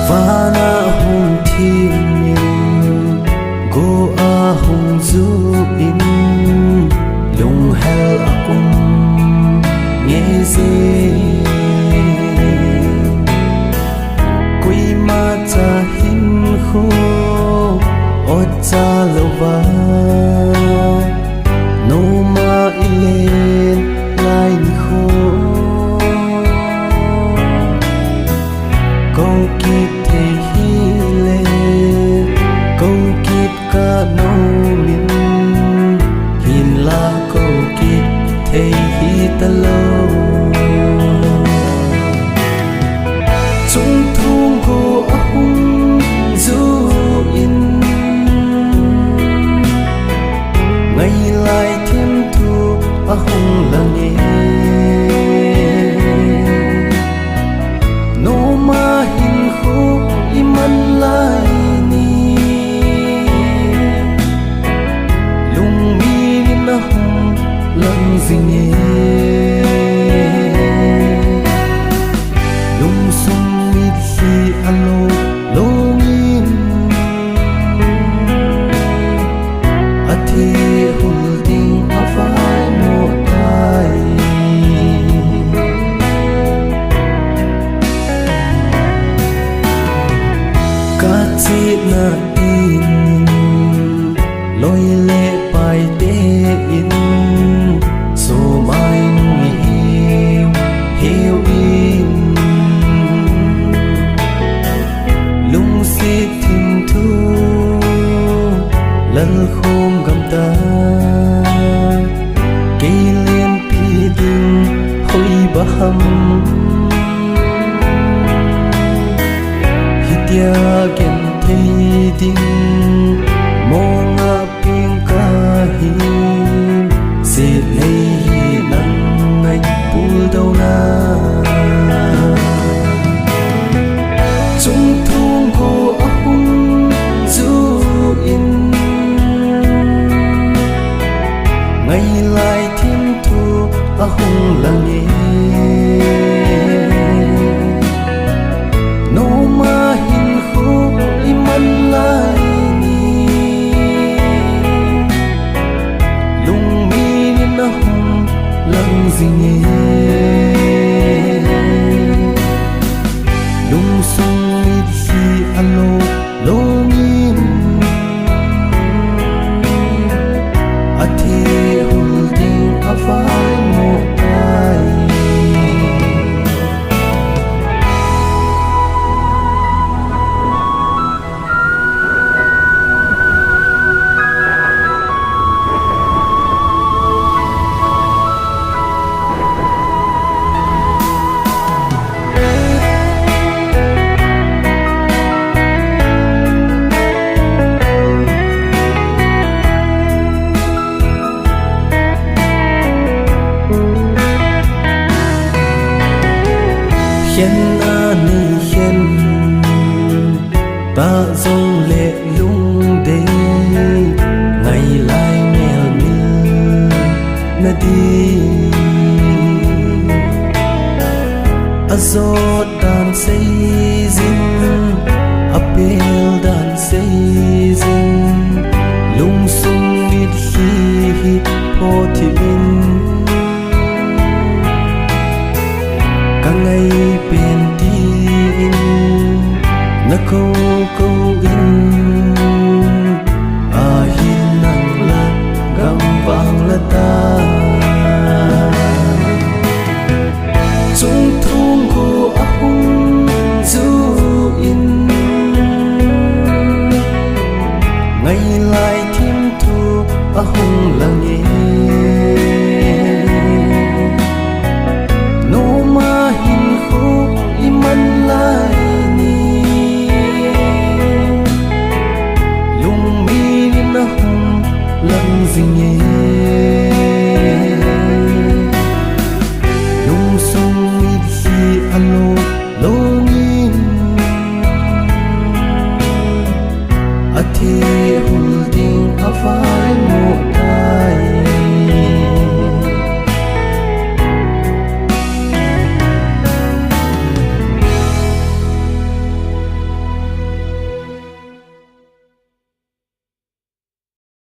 và na hùng thiên nhiên go a hùng du in lung hel nghe dê quy ma cha hin khô ot cha lâu va no ma ilen lai ni khô câu kịp thầy hi lê câu kịp ca nâu min hin la câu kịp thầy hi ta lâu chúng thung cô ông du in ngày lại thêm thu ông là nghe no ma hin khô iman lai ni lung mi na hum lang zinge lung sum mi si alo longin athi holding avai mo tai ka chi na in loi le pai te in so mai mi heu in lung si thim thu lal khom gam ta ke len pi ding hoi ba ham hitia gen thei ding mong a ping ka hi se lei nang ngai pul đâu na chung thung cô ông du in ngày lại thêm thu ông là nghe no ma hin khô iman lai ni lung mi na hum lang zinge lung sung mi si alo longin athi holding avai mo tai khen ani khen ta dòng lệ lung đê ngày lại mèo mi na đi azot dan say zin apel dan say zin lung sung mit hi po thi in ngày bên tin na câu câu in a hin nang la gam vang la ta